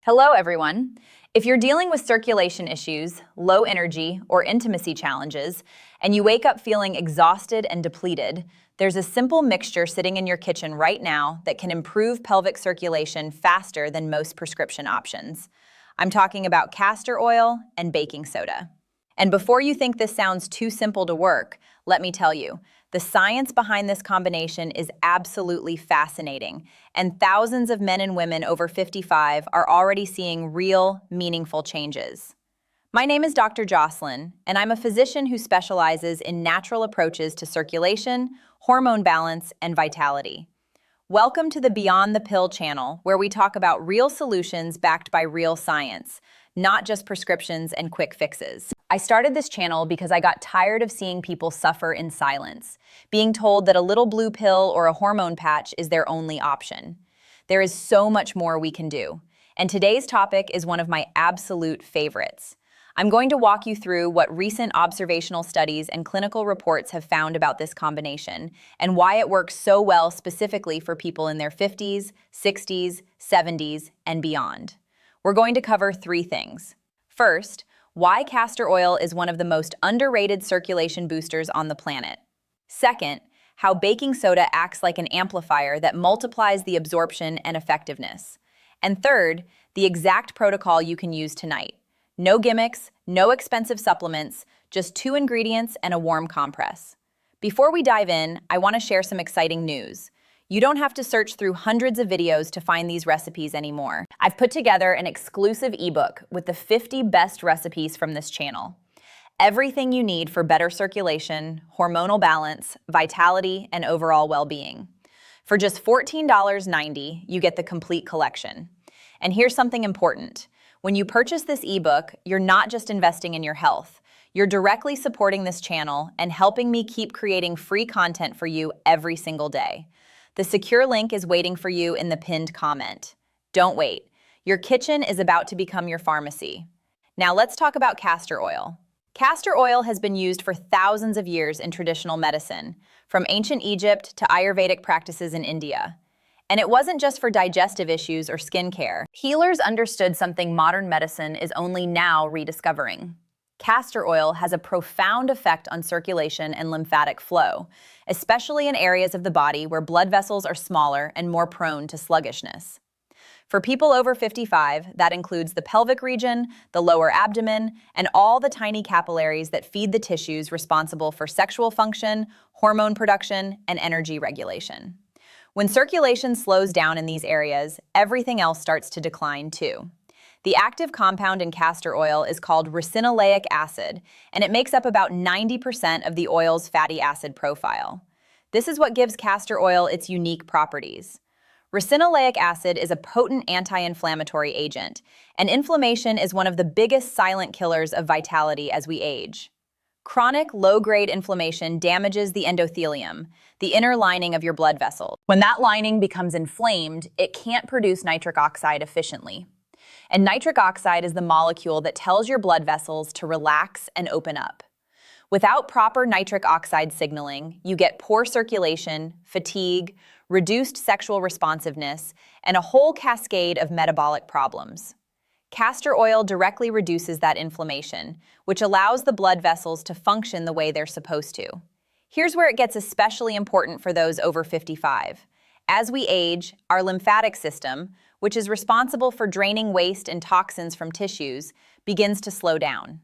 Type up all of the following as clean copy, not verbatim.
Hello, everyone. If you're dealing with circulation issues, low energy, or intimacy challenges, and you wake up feeling exhausted and depleted, there's a simple mixture sitting in your kitchen right now that can improve pelvic circulation faster than most prescription options. I'm talking about castor oil and baking soda. And before you think this sounds too simple to work, let me tell you, the science behind this combination is absolutely fascinating, and thousands of men and women over 55 are already seeing real, meaningful changes. My name is Dr. Jocelyn, and I'm a physician who specializes in natural approaches to circulation, hormone balance, and vitality. Welcome to the Beyond the Pill channel, where we talk about real solutions backed by real science, not just prescriptions and quick fixes. I started this channel because I got tired of seeing people suffer in silence, being told that a little blue pill or a hormone patch is their only option. There is so much more we can do, and today's topic is one of my absolute favorites. I'm going to walk you through what recent observational studies and clinical reports have found about this combination and why it works so well specifically for people in their 50s, 60s, 70s, and beyond. We're going to cover three things. First, why castor oil is one of the most underrated circulation boosters on the planet. Second, how baking soda acts like an amplifier that multiplies the absorption and effectiveness. And third, the exact protocol you can use tonight. No gimmicks, no expensive supplements, just 2 ingredients and a warm compress. Before we dive in, I want to share some exciting news. You don't have to search through hundreds of videos to find these recipes anymore. I've put together an exclusive ebook with the 50 best recipes from this channel. Everything you need for better circulation, hormonal balance, vitality, and overall well-being. For just $14.90, you get the complete collection. And here's something important. When you purchase this ebook, you're not just investing in your health. You're directly supporting this channel and helping me keep creating free content for you every single day. The secure link is waiting for you in the pinned comment. Don't wait. Your kitchen is about to become your pharmacy. Now let's talk about castor oil. Castor oil has been used for thousands of years in traditional medicine, from ancient Egypt to Ayurvedic practices in India. And it wasn't just for digestive issues or skin care. Healers understood something modern medicine is only now rediscovering. Castor oil has a profound effect on circulation and lymphatic flow, especially in areas of the body where blood vessels are smaller and more prone to sluggishness. For people over 55, that includes the pelvic region, the lower abdomen, and all the tiny capillaries that feed the tissues responsible for sexual function, hormone production, and energy regulation. When circulation slows down in these areas, everything else starts to decline too. The active compound in castor oil is called ricinoleic acid, and it makes up about 90% of the oil's fatty acid profile. This is what gives castor oil its unique properties. Ricinoleic acid is a potent anti-inflammatory agent, and inflammation is one of the biggest silent killers of vitality as we age. Chronic low-grade inflammation damages the endothelium, the inner lining of your blood vessel. When that lining becomes inflamed, it can't produce nitric oxide efficiently. And nitric oxide is the molecule that tells your blood vessels to relax and open up. Without proper nitric oxide signaling, you get poor circulation, fatigue, reduced sexual responsiveness, and a whole cascade of metabolic problems. Castor oil directly reduces that inflammation, which allows the blood vessels to function the way they're supposed to. Here's where it gets especially important for those over 55. As we age, our lymphatic system, which is responsible for draining waste and toxins from tissues, begins to slow down.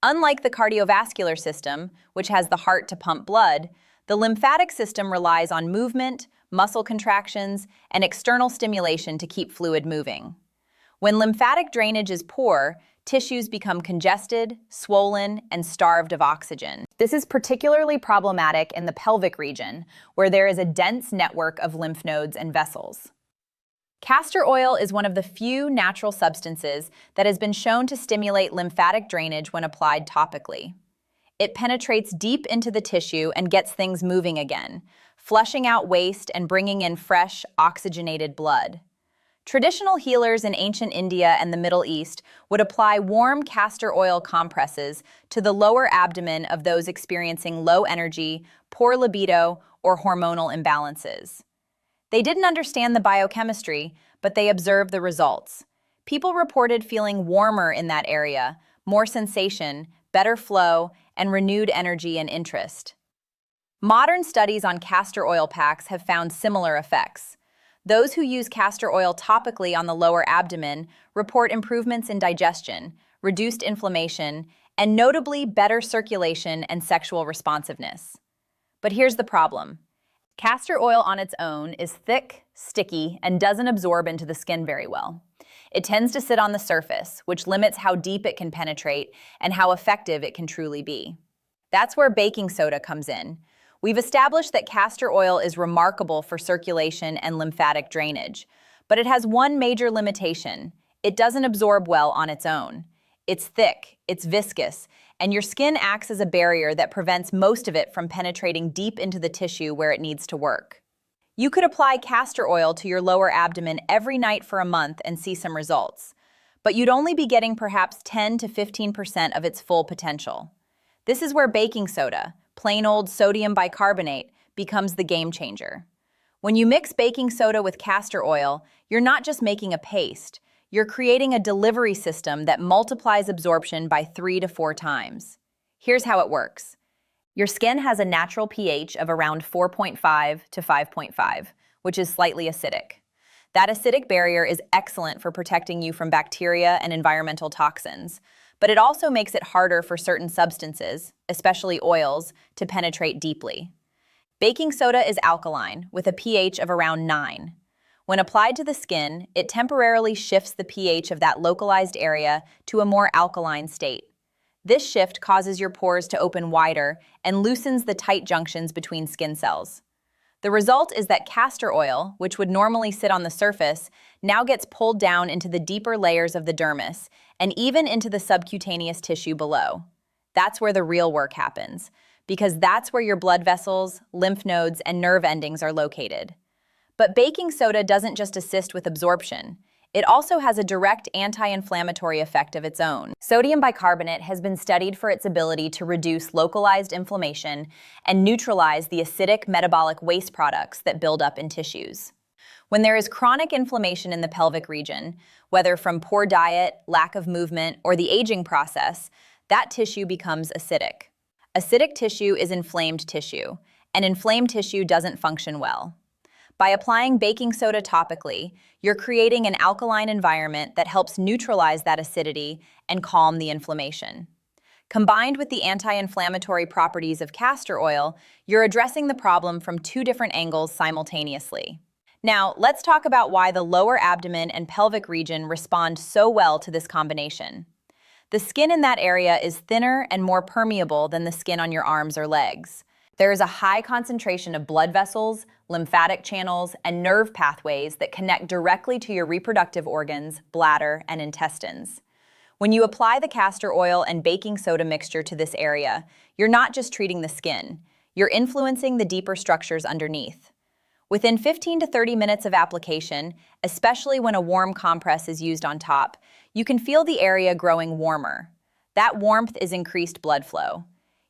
Unlike the cardiovascular system, which has the heart to pump blood, the lymphatic system relies on movement, muscle contractions, and external stimulation to keep fluid moving. When lymphatic drainage is poor, tissues become congested, swollen, and starved of oxygen. This is particularly problematic in the pelvic region, where there is a dense network of lymph nodes and vessels. Castor oil is one of the few natural substances that has been shown to stimulate lymphatic drainage when applied topically. It penetrates deep into the tissue and gets things moving again, flushing out waste and bringing in fresh, oxygenated blood. Traditional healers in ancient India and the Middle East would apply warm castor oil compresses to the lower abdomen of those experiencing low energy, poor libido, or hormonal imbalances. They didn't understand the biochemistry, but they observed the results. People reported feeling warmer in that area, more sensation, better flow, and renewed energy and interest. Modern studies on castor oil packs have found similar effects. Those who use castor oil topically on the lower abdomen report improvements in digestion, reduced inflammation, and notably better circulation and sexual responsiveness. But here's the problem. Castor oil on its own is thick, sticky, and doesn't absorb into the skin very well. It tends to sit on the surface, which limits how deep it can penetrate and how effective it can truly be. That's where baking soda comes in. We've established that castor oil is remarkable for circulation and lymphatic drainage, but it has one major limitation. It doesn't absorb well on its own. It's thick, it's viscous, and your skin acts as a barrier that prevents most of it from penetrating deep into the tissue where it needs to work. You could apply castor oil to your lower abdomen every night for a month and see some results, but you'd only be getting perhaps 10 to 15% of its full potential. This is where baking soda, plain old sodium bicarbonate, becomes the game changer. When you mix baking soda with castor oil, you're not just making a paste, you're creating a delivery system that multiplies absorption by 3 to 4 times. Here's how it works. Your skin has a natural pH of around 4.5 to 5.5, which is slightly acidic. That acidic barrier is excellent for protecting you from bacteria and environmental toxins, but it also makes it harder for certain substances, especially oils, to penetrate deeply. Baking soda is alkaline, with a pH of around 9. When applied to the skin, it temporarily shifts the pH of that localized area to a more alkaline state. This shift causes your pores to open wider and loosens the tight junctions between skin cells. The result is that castor oil, which would normally sit on the surface, now gets pulled down into the deeper layers of the dermis and even into the subcutaneous tissue below. That's where the real work happens, because that's where your blood vessels, lymph nodes, and nerve endings are located. But baking soda doesn't just assist with absorption. It also has a direct anti-inflammatory effect of its own. Sodium bicarbonate has been studied for its ability to reduce localized inflammation and neutralize the acidic metabolic waste products that build up in tissues. When there is chronic inflammation in the pelvic region, whether from poor diet, lack of movement, or the aging process, that tissue becomes acidic. Acidic tissue is inflamed tissue, and inflamed tissue doesn't function well. By applying baking soda topically, you're creating an alkaline environment that helps neutralize that acidity and calm the inflammation. Combined with the anti-inflammatory properties of castor oil, you're addressing the problem from 2 different angles simultaneously. Now, let's talk about why the lower abdomen and pelvic region respond so well to this combination. The skin in that area is thinner and more permeable than the skin on your arms or legs. There is a high concentration of blood vessels, lymphatic channels, and nerve pathways that connect directly to your reproductive organs, bladder, and intestines. When you apply the castor oil and baking soda mixture to this area, you're not just treating the skin, you're influencing the deeper structures underneath. Within 15 to 30 minutes of application, especially when a warm compress is used on top, you can feel the area growing warmer. That warmth is increased blood flow.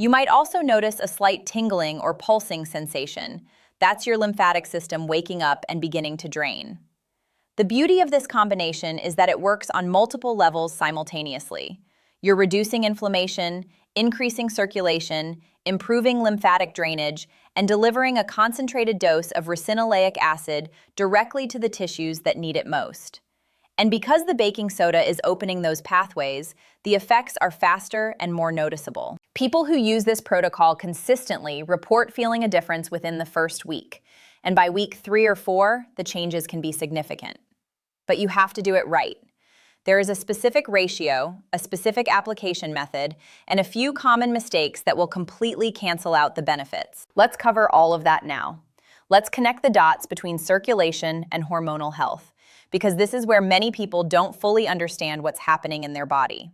You might also notice a slight tingling or pulsing sensation. That's your lymphatic system waking up and beginning to drain. The beauty of this combination is that it works on multiple levels simultaneously. You're reducing inflammation, increasing circulation, improving lymphatic drainage, and delivering a concentrated dose of ricinoleic acid directly to the tissues that need it most. And because the baking soda is opening those pathways, the effects are faster and more noticeable. People who use this protocol consistently report feeling a difference within the first week, and by week 3 or 4, the changes can be significant. But you have to do it right. There is a specific ratio, a specific application method, and a few common mistakes that will completely cancel out the benefits. Let's cover all of that now. Let's connect the dots between circulation and hormonal health, because this is where many people don't fully understand what's happening in their body.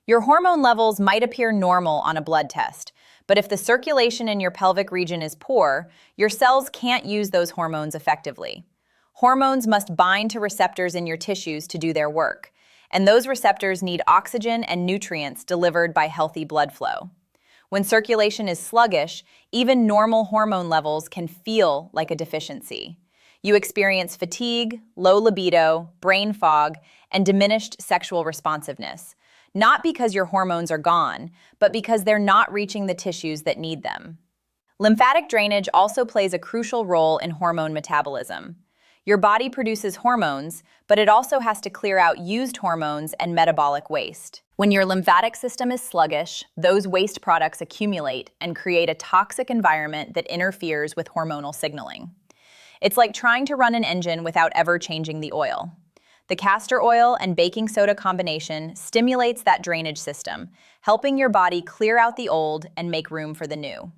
Your hormone levels might appear normal on a blood test, but if the circulation in your pelvic region is poor, your cells can't use those hormones effectively. Hormones must bind to receptors in your tissues to do their work, and those receptors need oxygen and nutrients delivered by healthy blood flow. When circulation is sluggish, even normal hormone levels can feel like a deficiency. You experience fatigue, low libido, brain fog, and diminished sexual responsiveness, not because your hormones are gone, but because they're not reaching the tissues that need them. Lymphatic drainage also plays a crucial role in hormone metabolism. Your body produces hormones, but it also has to clear out used hormones and metabolic waste. When your lymphatic system is sluggish, those waste products accumulate and create a toxic environment that interferes with hormonal signaling. It's like trying to run an engine without ever changing the oil. The castor oil and baking soda combination stimulates that drainage system, helping your body clear out the old and make room for the new.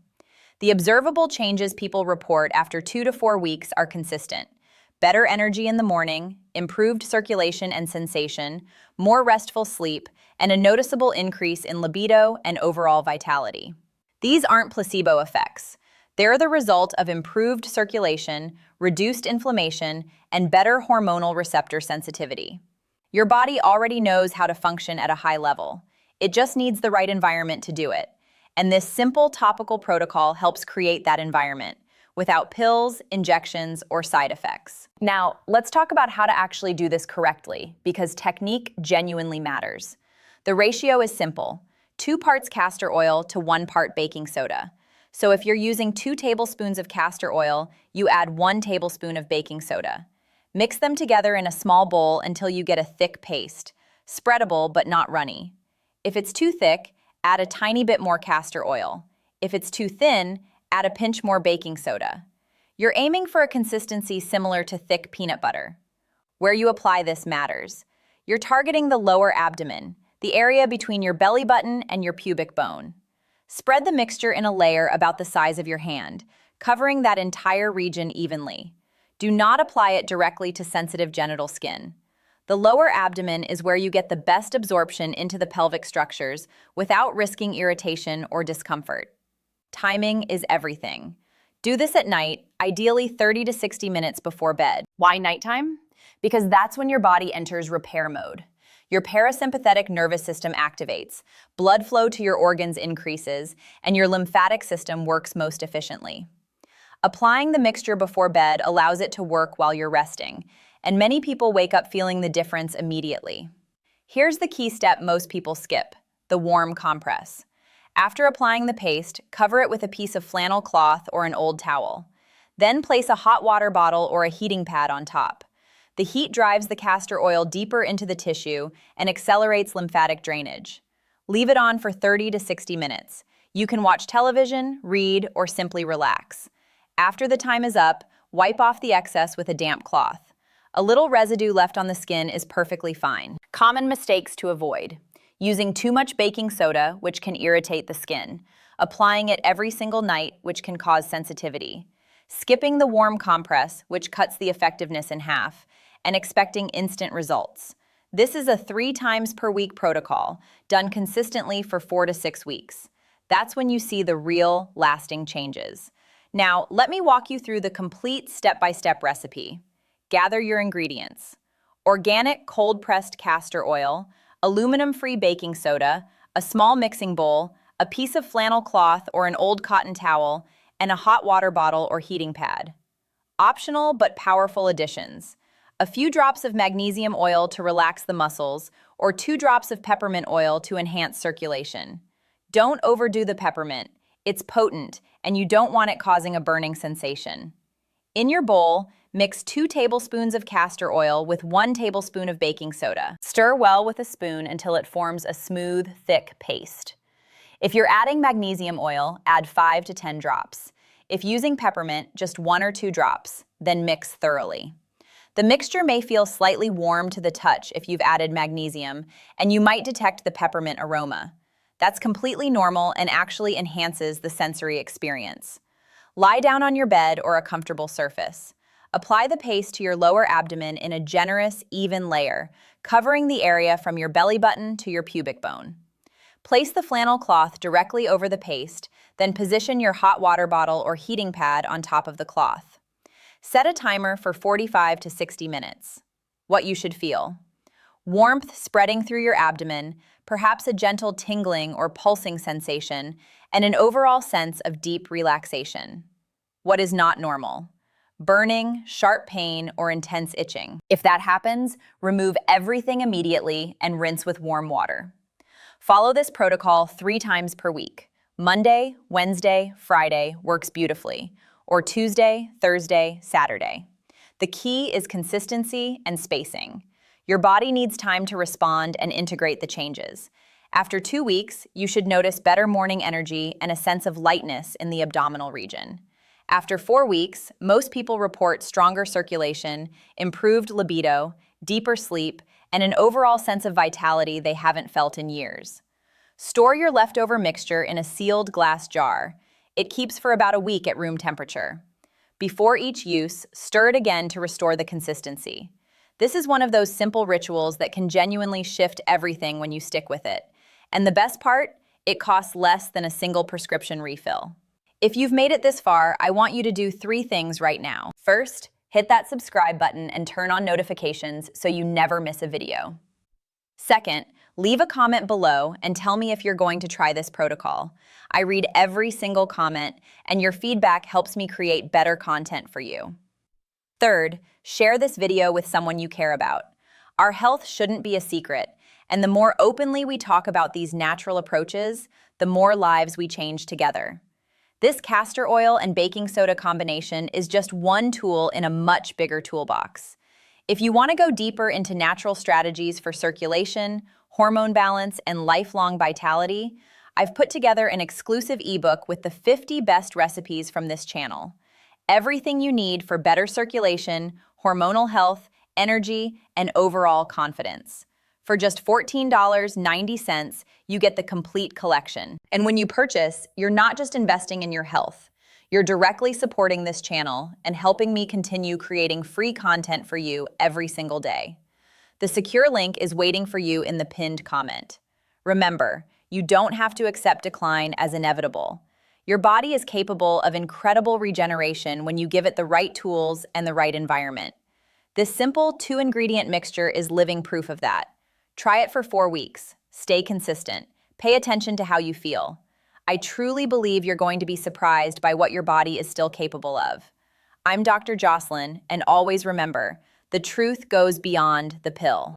The observable changes people report after 2 to 4 weeks are consistent. Better energy in the morning, improved circulation and sensation, more restful sleep, and a noticeable increase in libido and overall vitality. These aren't placebo effects. They're the result of improved circulation, reduced inflammation, and better hormonal receptor sensitivity. Your body already knows how to function at a high level. It just needs the right environment to do it. And this simple topical protocol helps create that environment, without pills, injections, or side effects. Now, let's talk about how to actually do this correctly, because technique genuinely matters. The ratio is simple: 2 parts castor oil to 1 part baking soda. So if you're using 2 tablespoons of castor oil, you add 1 tablespoon of baking soda. Mix them together in a small bowl until you get a thick paste, spreadable but not runny. If it's too thick, add a tiny bit more castor oil. If it's too thin, add a pinch more baking soda. You're aiming for a consistency similar to thick peanut butter. Where you apply this matters. You're targeting the lower abdomen, the area between your belly button and your pubic bone. Spread the mixture in a layer about the size of your hand, covering that entire region evenly. Do not apply it directly to sensitive genital skin. The lower abdomen is where you get the best absorption into the pelvic structures without risking irritation or discomfort. Timing is everything. Do this at night, ideally 30 to 60 minutes before bed. Why nighttime? Because that's when your body enters repair mode. Your parasympathetic nervous system activates, blood flow to your organs increases, and your lymphatic system works most efficiently. Applying the mixture before bed allows it to work while you're resting, and many people wake up feeling the difference immediately. Here's the key step most people skip: the warm compress. After applying the paste, cover it with a piece of flannel cloth or an old towel. Then place a hot water bottle or a heating pad on top. The heat drives the castor oil deeper into the tissue and accelerates lymphatic drainage. Leave it on for 30 to 60 minutes. You can watch television, read, or simply relax. After the time is up, wipe off the excess with a damp cloth. A little residue left on the skin is perfectly fine. Common mistakes to avoid: using too much baking soda, which can irritate the skin; applying it every single night, which can cause sensitivity; skipping the warm compress, which cuts the effectiveness in half; and expecting instant results. This is a 3 times per week protocol, done consistently for 4 to 6 weeks. That's when you see the real, lasting changes. Now, let me walk you through the complete step-by-step recipe. Gather your ingredients: organic cold-pressed castor oil, aluminum-free baking soda, a small mixing bowl, a piece of flannel cloth or an old cotton towel, and a hot water bottle or heating pad. Optional but powerful additions: a few drops of magnesium oil to relax the muscles, or 2 drops of peppermint oil to enhance circulation. Don't overdo the peppermint. It's potent, and you don't want it causing a burning sensation. In your bowl, mix 2 tablespoons of castor oil with 1 tablespoon of baking soda. Stir well with a spoon until it forms a smooth, thick paste. If you're adding magnesium oil, add 5 to 10 drops. If using peppermint, just 1 or 2 drops, then mix thoroughly. The mixture may feel slightly warm to the touch if you've added magnesium, and you might detect the peppermint aroma. That's completely normal and actually enhances the sensory experience. Lie down on your bed or a comfortable surface. Apply the paste to your lower abdomen in a generous, even layer, covering the area from your belly button to your pubic bone. Place the flannel cloth directly over the paste, then position your hot water bottle or heating pad on top of the cloth. Set a timer for 45 to 60 minutes. What you should feel: warmth spreading through your abdomen, perhaps a gentle tingling or pulsing sensation, and an overall sense of deep relaxation. What is not normal? burning, sharp pain, or intense itching. If that happens, remove everything immediately and rinse with warm water. Follow this protocol 3 times per week. Monday, Wednesday, Friday works beautifully, or Tuesday, Thursday, Saturday. The key is consistency and spacing. Your body needs time to respond and integrate the changes. After 2 weeks, you should notice better morning energy and a sense of lightness in the abdominal region. After 4 weeks, most people report stronger circulation, improved libido, deeper sleep, and an overall sense of vitality they haven't felt in years. Store your leftover mixture in a sealed glass jar. It keeps for about a week at room temperature. Before each use, stir it again to restore the consistency. This is one of those simple rituals that can genuinely shift everything when you stick with it. And the best part? It costs less than a single prescription refill. If you've made it this far, I want you to do 3 things right now. First, hit that subscribe button and turn on notifications so you never miss a video. Second, leave a comment below and tell me if you're going to try this protocol. I read every single comment, and your feedback helps me create better content for you. Third, share this video with someone you care about. Our health shouldn't be a secret, and the more openly we talk about these natural approaches, the more lives we change together. This castor oil and baking soda combination is just one tool in a much bigger toolbox. If you want to go deeper into natural strategies for circulation, hormone balance, and lifelong vitality, I've put together an exclusive ebook with the 50 best recipes from this channel. Everything you need for better circulation, hormonal health, energy, and overall confidence. For just $14.90, you get the complete collection. And when you purchase, you're not just investing in your health. You're directly supporting this channel and helping me continue creating free content for you every single day. The secure link is waiting for you in the pinned comment. Remember, you don't have to accept decline as inevitable. Your body is capable of incredible regeneration when you give it the right tools and the right environment. This simple 2-ingredient mixture is living proof of that. Try it for 4 weeks. Stay consistent. Pay attention to how you feel. I truly believe you're going to be surprised by what your body is still capable of. I'm Dr. Jocelyn, and always remember, the truth goes beyond the pill.